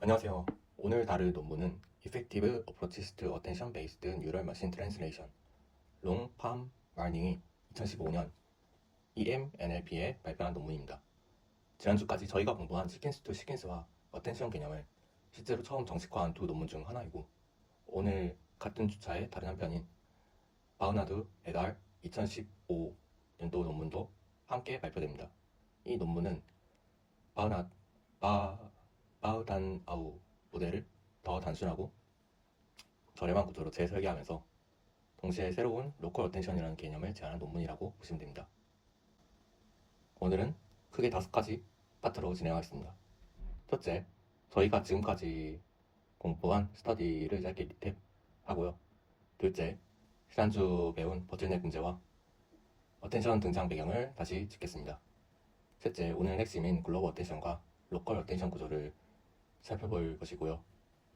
안녕하세요. 오늘 다룰 논문은 Effective Approaches to Attention-Based Neural Machine Translation, 롱, 팜, 마닝이 2015년 EMNLP에 발표한 논문입니다. 지난주까지 저희가 공부한 시퀀스 투 시퀀스와 어텐션 개념을 실제로 처음 정식화한 두 논문 중 하나이고, 오늘 같은 주차의 다른 한 편인 바흐나드 에달 2015년도 논문도 함께 발표됩니다. 이 논문은 바흐단아우 모델을 더 단순하고 저렴한 구조로 재설계하면서 동시에 새로운 로컬 어텐션이라는 개념을 제안한 논문이라고 보시면 됩니다. 오늘은 크게 5가지 파트로 진행하겠습니다. 첫째, 저희가 지금까지 공부한 스터디를 짧게 리탭하고요. 둘째, 지난주 배운 버틀넥 문제와 어텐션 등장 배경을 다시 짚겠습니다. 셋째, 오늘 핵심인 글로벌 어텐션과 로컬 어텐션 구조를 살펴볼 것이고요.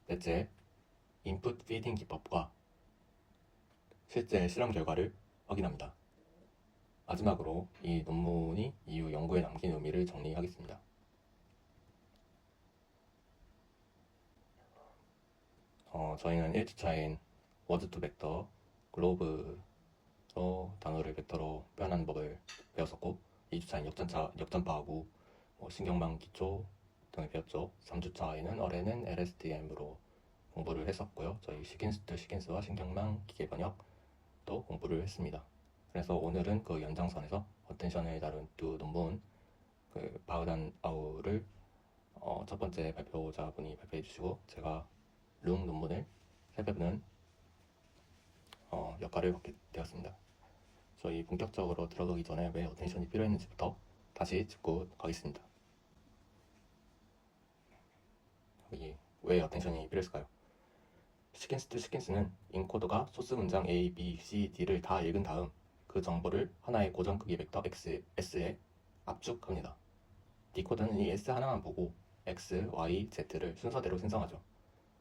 넷째, 인풋 피딩 기법과 실제 실험 결과를 확인합니다. 마지막으로 이 논문이 이후 연구에 남긴 의미를 정리하겠습니다. 저희는 1주차인 워드 투 벡터, 글로브로 단어를 벡터로 표현하는 법을 배웠었고, 2주차인 역전파하고 신경망 기초 등을 배웠죠. 3주차에는 어레는 LSTM으로 공부를 했었고요. 저희 시퀀스 투 시퀀스와 신경망 기계 번역도 공부를 했습니다. 그래서 오늘은 그 연장선에서 어텐션을 다룬 두 논문, 바흐단 아우를 첫 번째 발표자분이 발표해 주시고, 제가 룽 논문을 살펴보는 역할을 맡게 되었습니다. 저희 본격적으로 들어가기 전에 왜 어텐션이 필요했는지부터 다시 짚고 가겠습니다. 왜 어텐션이 필요했을까요? 시퀀스 투 시퀀스는 인코더가 소스 문장 A, B, C, D를 다 읽은 다음 그 정보를 하나의 고정 크기 벡터 X, S에 압축합니다. 디코더는 이 S 하나만 보고 X, Y, Z를 순서대로 생성하죠.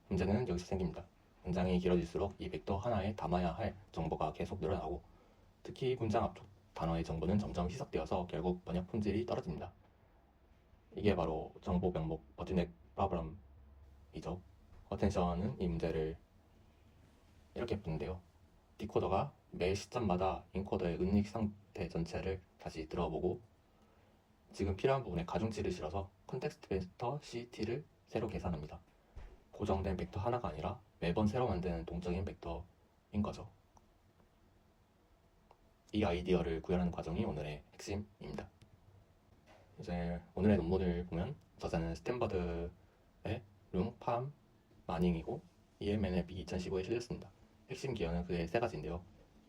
문제는 여기서 생깁니다. 문장이 길어질수록 이 벡터 하나에 담아야 할 정보가 계속 늘어나고, 특히 문장 앞쪽 단어의 정보는 점점 희석되어서 결국 번역 품질이 떨어집니다. 이게 바로 정보 병목 버틀넥 프로블럼이죠. 어텐션은 이 문제를 이렇게 푸는데요. 디코더가 매 시점마다 인코더의 은닉 상태 전체를 다시 들어보고 지금 필요한 부분에 가중치를 실어서 컨텍스트 벡터 CT를 새로 계산합니다. 고정된 벡터 하나가 아니라 매번 새로 만드는 동적인 벡터인 거죠. 이 아이디어를 구현하는 과정이 오늘의 핵심입니다. 이제 오늘의 논문을 보면 저자는 스탠버드의 룽, 팜, 마닝이고 EMNLP 2015에 실렸습니다. 핵심 기여는 그의 3가지인데요.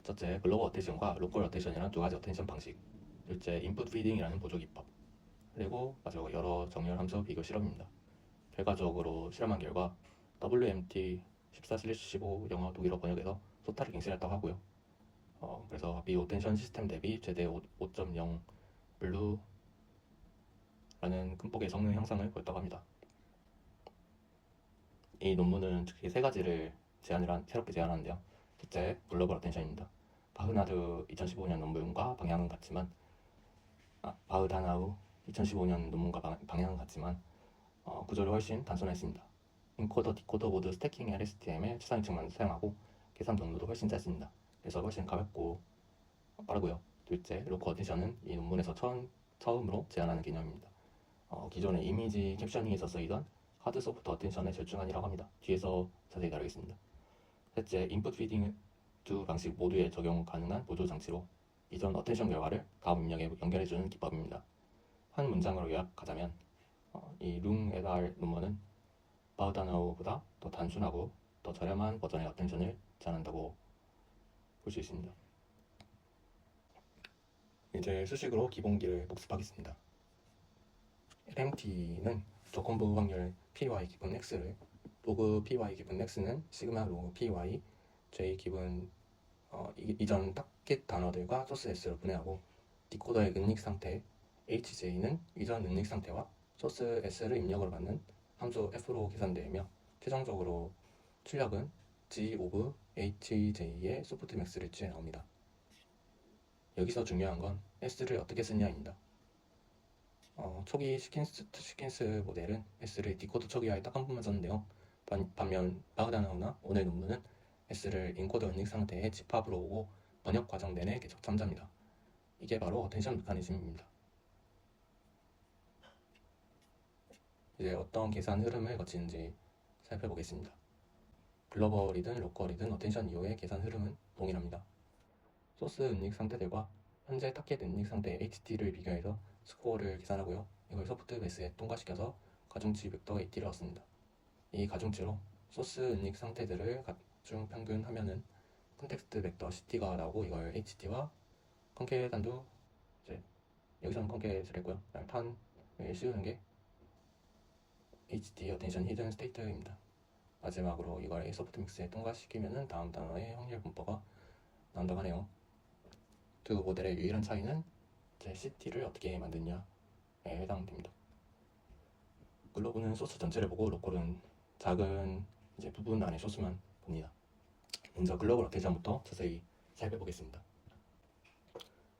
첫째, 글로벌 어텐션과 로컬 어텐션이라는 2가지 어텐션 방식. 둘째, 인풋 피딩이라는 보조 기법. 그리고 마지막 여러 정렬 함수 비교 실험입니다. 결과적으로 실험한 결과 WMT 14/15 영어 독일어 번역에서 소타를 갱신했다고 하고요. 그래서 비오텐션 시스템 대비 최대 5.0 블루라는 끔폭의 성능 향상을 보였다고 합니다. 이 논문은 특히 3가지를 새롭게 제안하는데요. 첫째, 글로벌 어텐션입니다. 바흐나드 2015년 논문과 방향은 같지만 바흐다나우 2015년 논문과 방향은 같지만 구조를 훨씬 단순화했습니다. 인코더, 디코더 모두 스태킹 LSTM의 추산층만 사용하고 계산 경로도 훨씬 짧습니다. 그래서 훨씬 가볍고 빠르고요. 둘째, 로컬 어텐션은 이 논문에서 처음으로 제안하는 개념입니다. 기존의 이미지 캡셔닝에서 쓰이던 하드 소프트 어텐션의 절충안이라고 합니다. 뒤에서 자세히 다루겠습니다. 셋째, 인풋 피딩 두 방식 모두에 적용 가능한 보조 장치로 이전 어텐션 결과를 다음 입력에 연결해주는 기법입니다. 한 문장으로 요약하자면 이 룽 에달 논문은 바흐다나우보다 더 단순하고 더 저렴한 버전의 어텐션을 제안한다고 볼 수 있습니다. 이제 수식으로 기본기를 복습하겠습니다. LMT는 조건부 확률 PY 기분 X를 로그 PY 기분 X는 시그마 로그 PY J 기분 이전 타깃 단어들과 소스 S로 분해하고, 디코더의 은닉 상태 HJ는 이전 은닉 상태와 소스 S를 입력으로 받는 함수 F로 계산되며, 최종적으로 출력은 G 오브 HJ의 소프트맥스를 취해 나옵니다. 여기서 중요한 건 S를 어떻게 쓰냐입니다. 초기 시퀀스 모델은 S를 디코더 초기화에 딱 한 번만 썼는데요. 반면 바그다나우나 오늘 논문은 S를 인코더 은닉 상태의 집합으로 오고 번역 과정 내내 계속 참자입니다. 이게 바로 어텐션 메커니즘입니다. 이제 어떤 계산 흐름을 거치는지 살펴보겠습니다. 글로벌이든 로컬이든 어텐션 이후의 계산 흐름은 동일합니다. 소스 은닉 상태들과 현재 타켓 은닉 상태 HT를 비교해서 스코어를 계산하고요. 이걸 소프트 베이스에 통과시켜서 가중치 벡터 AT를 얻습니다. 이 가중치로 소스 은닉 상태들을 가중 평균하면은 컨텍스트 벡터 CT가 나오고 이걸 HT와 컨케단도 이제 여기서는 컨케를 했고요. 탄을 씌우는 게 HT 어텐션 히든 스테이트입니다. 마지막으로 이걸 소프트 믹스에 통과시키면은 다음 단어의 확률 분포가 나온다고 하네요. 두 모델의 유일한 차이는 이제 CT를 어떻게 만드냐에 해당됩니다. 글로브는 소스 전체를 보고 로컬은 작은 이제 부분 안에 소스만 봅니다. 먼저 글로벌 어텐션부터 자세히 살펴보겠습니다.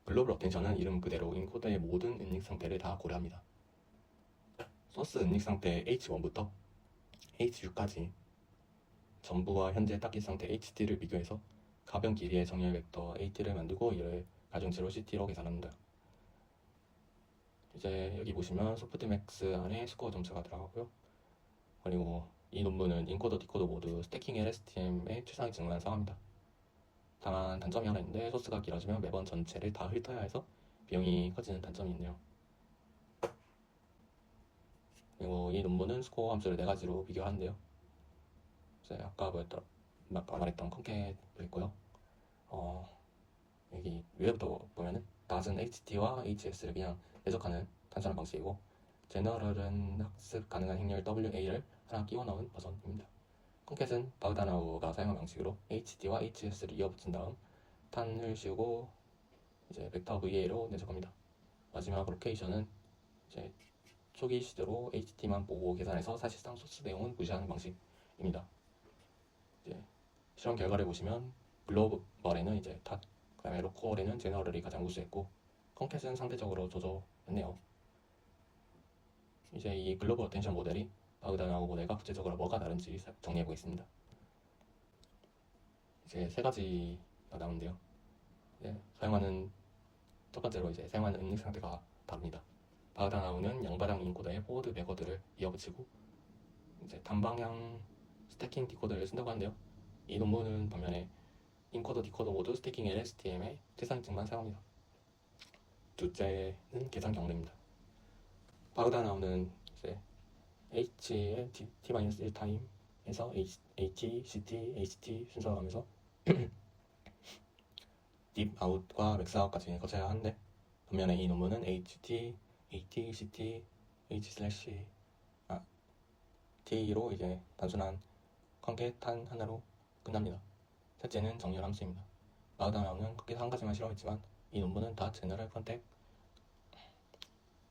글로벌 어텐션은 이름 그대로 인코더의 모든 은닉 상태를 다 고려합니다. 소스 은닉 상태 H1부터 H6까지 전부와 현재 타깃 상태 HT를 비교해서 가변 길이의 정렬 벡터 AT를 만들고 이를 가중치로 CT로 계산합니다. 이제 여기 보시면 소프트맥스 안에 스코어 점수가 들어가고요. 그리고 이 논문은 인코더, 디코더 모두 스태킹 LSTM의 최상위 증가를 사용합니다. 다만 단점이 하나 있는데 소스가 길어지면 매번 전체를 다 훑어야 해서 비용이 커지는 단점이 있네요. 그리고 이 논문은 스코어 함수를 4가지로 비교하는데요. 아까 말했던 컨캣도 있고요. 여기 위에부터 보면은 낮은 HT와 HS를 그냥 해석하는 단순한 방식이고 제너럴은 학습 가능한 행렬 WA를 하나 끼워 넣은 버전입니다. 컨캣은 바그다나우가 사용한 방식으로 HT와 HS를 이어붙인 다음 탄을 씌우고 이제 벡터 VA로 내적합니다. 마지막 로케이션은 이제 초기 시대로 HT만 보고 계산해서 사실상 소스 내용은 무시하는 방식입니다. 이제 실험 결과를 보시면 글로벌에는 이제 탓, 그 다음에 로컬에는 제너럴이 가장 우수했고 컨캣은 상대적으로 저조했네요. 이제 이 글로벌 어텐션 모델이 바그다나우 모델과 구체적으로 뭐가 다른지 정리해 보겠습니다. 이제 3가지가 나오는데요. 사용하는 첫 번째로 이제 사용하는 은닉 상태가 다릅니다. 바그다나우는 양방향 인코더에 포워드 백워드를 이어붙이고 이제 단방향 스태킹 디코더를 쓴다고 하는데요. 이 논문은 반면에 인코더, 디코더 모두 스태킹 LSTM의 최상층만 사용합니다. 둘째는 계산 경로입니다. 바그다나우는 이제 H의 T-1 타임에서 H, CT, HT 순서로 가면서 딥 아웃과 맥스 아웃까지 거쳐야 하는데 반면에 이 논문은 HT, AT, CT, T로 이제 단순한 컨캣 탄 하나로 끝납니다. 셋째는 정렬 함수입니다. 바그다나우는 컨캣 한 가지만 실험했지만 이 논문은 다 제너럴 컨텍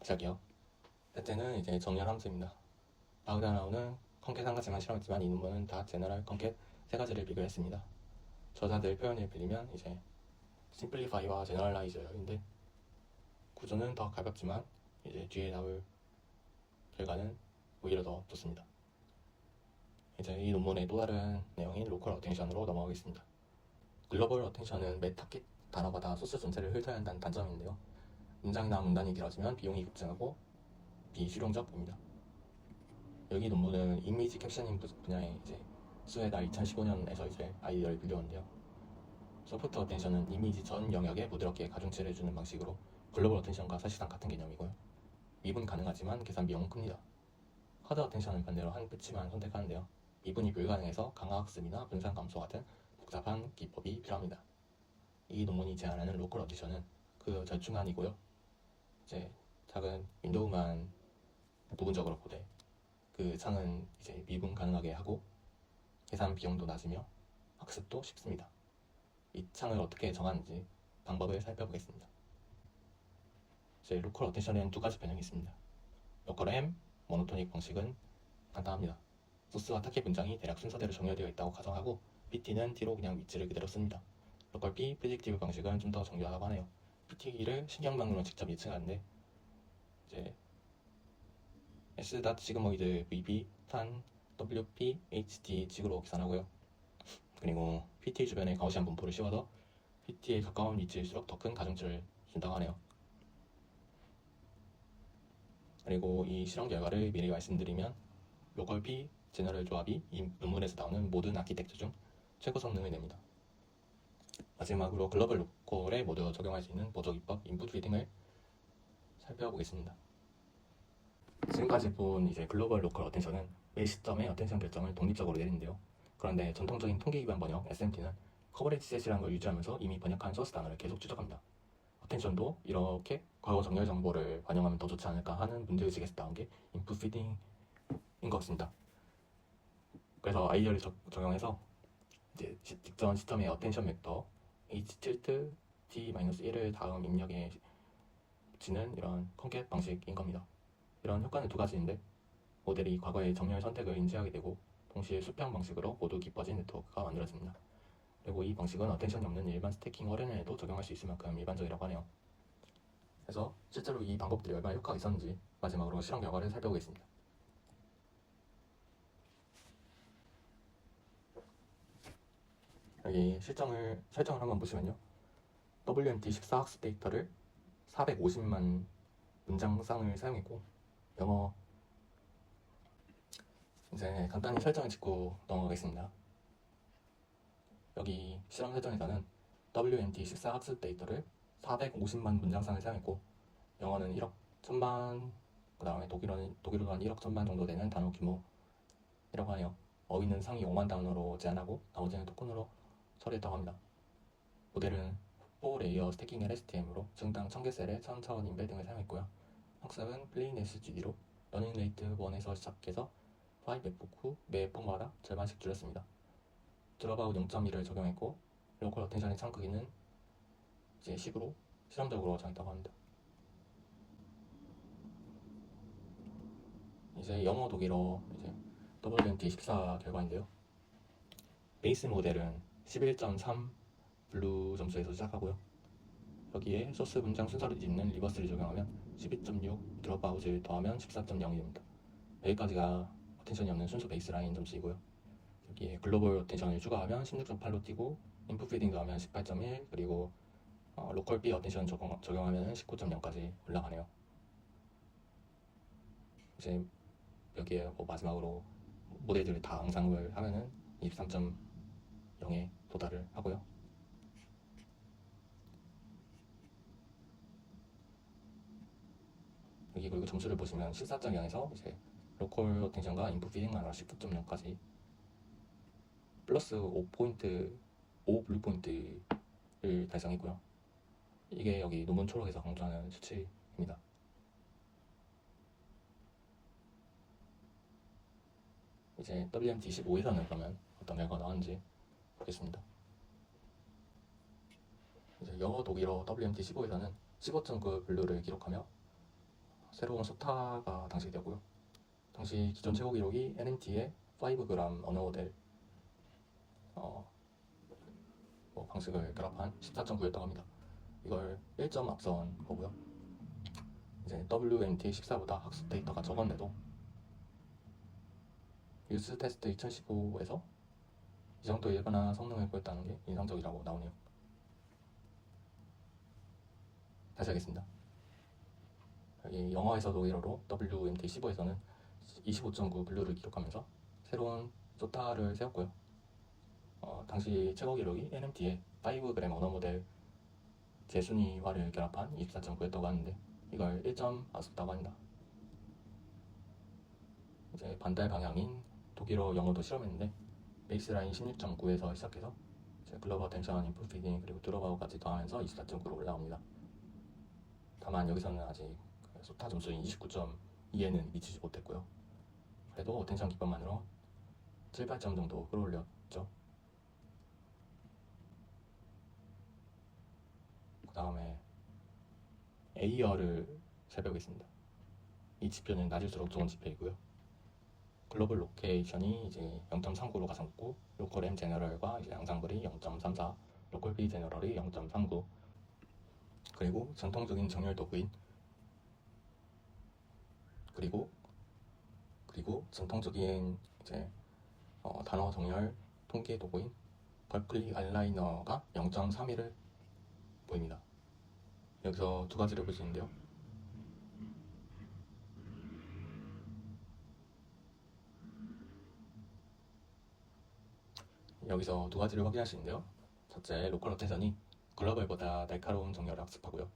시작이요. 셋째는 이제 정렬 함수입니다. 바그다나우는 컨캣 한 가지만 실험했지만 이 논문은 다 제너럴 컨캣 3가지를 비교했습니다. 저자들 표현을 빌리면 이제 심플리파이와 제너럴라이저인데 구조는 더 가볍지만 이제 뒤에 나올 결과는 오히려 더 좋습니다. 이제 이 논문의 또 다른 내용인 로컬 어텐션으로 넘어가겠습니다. 글로벌 어텐션은 매 타깃 단어마다 소스 전체를 훑어야 한다는 단점인데요. 문장이나 문단이 길어지면 비용이 급증하고 비실용적입니다. 여기 논문은 이미지 캡셔닝 분야에 이제 스웨다 2015년에서 이제 아이디어를 빌려온데요. 소프트 어텐션은 이미지 전 영역에 부드럽게 가중치를 주는 방식으로 글로벌 어텐션과 사실상 같은 개념이고요. 미분 가능하지만 계산 비용은 큽니다. 하드 어텐션은 반대로 한 배치만 선택하는데요. 미분이 불가능해서 강화 학습이나 분산 감소 같은 복잡한 기법이 필요합니다. 이 논문이 제안하는 로컬 어텐션은 그 절충안이고요. 이제 작은 윈도우만 부분적으로 보되 그 창은 이제 미분 가능하게 하고 계산 비용도 낮으며 학습도 쉽습니다. 이 창을 어떻게 정하는지 방법을 살펴보겠습니다. 이제 로컬 어텐션에는 2가지 변형이 있습니다. 로컬 M, 모노토닉 방식은 간단합니다. 소스와 타깃 문장이 대략 순서대로 정렬되어 있다고 가정하고 PT는 T로 그냥 위치를 그대로 씁니다. 로컬 B, 프리딕티브 방식은 좀 더 정교하다고 하네요. PT를 신경망으로 직접 예측하는데 이제 s.sigmoid vb tan wp hd 식으로 계산하고요. 그리고 PT 주변에 가우시안 분포를 씌워서 PT에 가까운 위치일수록 더 큰 가중치를 준다고 하네요. 그리고 이 실험 결과를 미리 말씀드리면 로컬 P 제너럴 조합이 이 논문에서 나오는 모든 아키텍처 중 최고 성능을 냅니다. 마지막으로 글로벌 로컬에 모두 적용할 수 있는 보조 기법 인풋 피딩을 살펴보겠습니다. 지금까지 본 글로벌 로컬 어텐션은 매 시점에 어텐션 결정을 독립적으로 내리는데요. 그런데 전통적인 통계 기반 번역 SMT는 커버리지 셋이라는 걸 유지하면서 이미 번역한 소스 단어를 계속 추적합니다. 어텐션도 이렇게 과거 정렬 정보를 반영하면 더 좋지 않을까 하는 문제의식에서 나온 게 인풋 피딩인 것 같습니다. 그래서 아이디어를 적용해서 직전 시점의 어텐션 벡터 h tilde t-1을 다음 입력에 붙이는 이런 컨캣 방식인 겁니다. 이런 효과는 두 가지인데 모델이 과거의 정렬 선택을 인지하게 되고 동시에 수평 방식으로 모두 깊어진 네트워크가 만들어집니다. 그리고 이 방식은 어텐션이 없는 일반 스태킹 RNN에도 적용할 수 있을 만큼 일반적이라고 하네요. 그래서 실제로 이 방법들이 얼마나 효과가 있었는지 마지막으로 실험 결과를 살펴보겠습니다. 여기 설정을 한번 보시면요. WMT14 학습 데이터를 450만 문장상을 사용했고 영어 이제 간단히 설정을 짓고 넘어가겠습니다. 여기 실험 설정에서는 WMT14 학습 데이터를 450만 문장상을 사용했고 영어는 1억 1000만 그 다음에 독일어는 1억 1000만 정도 되는 단어 규모이라고 하네요. 어휘는 상위 5만 단어로 제한하고 나머지는 토큰으로 처리했다고 합니다. 모델은 4레이어 스태킹 LSTM으로 증당 1000개 셀에 1000차원 인베딩을 사용했고요. 학습은 플레인 SGD로 러닝 레이트 1에서 시작해서 5웹북 후 매 폭마다 절반씩 줄였습니다. 드롭아웃 0.1을 적용했고 로컬 어텐션의 창 크기는 10으로 실험적으로 정했다고 합니다. 이제 영어 독일어 WMT14 결과인데요. 베이스 모델은 11.3 블루 점수에서 시작하고요. 여기에 소스 문장 순서를 뒤집는 리버스를 적용하면 12.6 드롭아웃을 더하면 14.0이 됩니다. 여기까지가 어텐션이 없는 순수 베이스라인 점수이고요. 여기에 글로벌 어텐션을 추가하면 16.8로 뛰고 인풋 피딩 더하면 18.1 그리고 로컬 B 어텐션 적용하면 19.0까지 올라가네요. 이제 여기에 마지막으로 모델들을 다 앙상블 하면은 23.0에 도달을 하고요. 여기 그리고 점수를 보시면 14.0에서 로컬 어텐션과 인풋 피딩만 19.0까지 플러스 5포인트, 5 블루 포인트를 달성했고요. 이게 여기 논문 초록에서 강조하는 수치입니다. 이제 WMT15에서는 그러면 어떤 결과가 나왔는지 보겠습니다. 이제 영어 독일어 WMT15에서는 15.9 블루를 기록하며 새로운 소타가 당시되고요. 당시 기존 최고 기록이 NMT의 5g 언어 모델 방식을 결합한 14.9였다고 합니다. 이걸 1점 앞선 거고요. 이제 WMT14보다 학습 데이터가 적었는데도 유스 테스트 2015에서 이 정도 일반화 성능을 보였다는 게 인상적이라고 나오네요. 다시 하겠습니다. 여기 영어에서 독일어로 WMT15에서는 25.9 블루를 기록하면서 새로운 소타를 세웠고요. 당시 최고 기록이 NMT의 5g 언어 모델 재순위화를 결합한 24.9였다고 하는데 이걸 1점 앞섰다고 합니다. 이제 반대 방향인 독일어 영어도 실험했는데 베이스라인 16.9에서 시작해서 글로벌 어텐션, 인풋 피딩 그리고 드롭아웃까지 더하면서 24.9로 올라옵니다. 다만 여기서는 아직 소타 점수인 29.2에는 미치지 못했고요. 그래도 어텐션 기법만으로 7, 8점 정도 끌어올렸죠. 그 다음에 A열을 살펴보겠습니다. 이 지표는 낮을수록 좋은 지표이고요. 글로벌 로케이션이 이제 0.39로 가상했고 로컬 M 제너럴과 앙상블이 0.34, 로컬 B 제너럴이 0.39 그리고 전통적인 정렬 도구인 그리고 전통적인 이제 단어 정렬 통계 도구인 벌클리 알라이너가 0.3를 보입니다. 여기서 두 가지를 볼 수 있는데요. 여기서 두 가지를 확인할 수 있는데요. 첫째, 로컬 어텐션이 글로벌보다 날카로운 정렬을 학습하고요.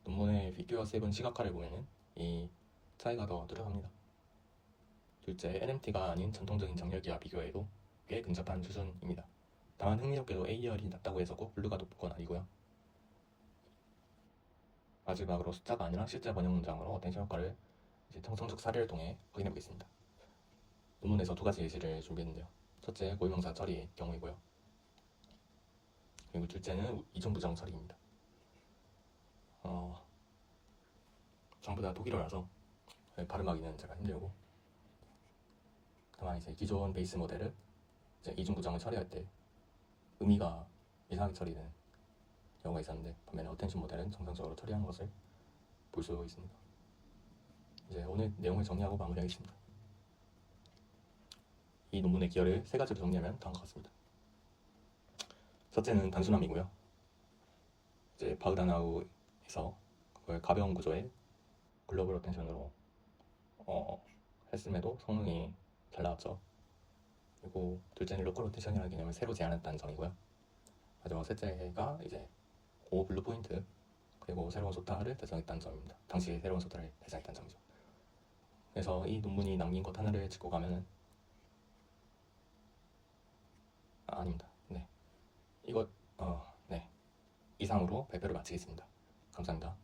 논문의 피규어 7 시각화를 보면은 이 차이가 더 뚜렷합니다. 둘째, NMT가 아닌 전통적인 정렬기와 비교해도 꽤 근접한 수준입니다. 다만 흥미롭게도 A열이 낮다고 해서 꼭 블루가 높은 건 아니고요. 마지막으로 숫자가 아니라 실제 번역 문장으로 어텐션 효과를 청성적 사례를 통해 확인해 보겠습니다. 논문에서 두 가지 예시를 준비했는데요. 첫째, 고유명사 처리의 경우이고요. 그리고 둘째는 이중부정 처리입니다. 전부 다 독일어라서 발음하기는 제가 힘들고, 다만 이제 기존 베이스 모델을 이제 이중부정을 처리할 때 의미가 이상하게 처리되는 경우가 있었는데, 반면에 어텐션 모델은 정상적으로 처리하는 것을 볼 수 있습니다. 이제 오늘 내용을 정리하고 마무리하겠습니다. 이 논문의 기여를 세 가지로 정리하면 다음과 같습니다. 첫째는 단순함이고요. 이제 바흐다나우에서 그걸 가벼운 구조의 글로벌 어텐션으로 했음에도 성능이 잘 나왔죠. 그리고 둘째는 로컬 어텐션이라는 개념을 새로 제안했다는 점이고요. 마지막 셋째가 이제 블루 포인트 그리고 새로운 소타를 대상했다는 점입니다. 당시 새로운 소타를 대상했다는 점이죠. 그래서 이 논문이 남긴 것 하나를 짚고 가면은 아닙니다. 네, 이것 네, 이상으로 발표를 마치겠습니다. 감사합니다.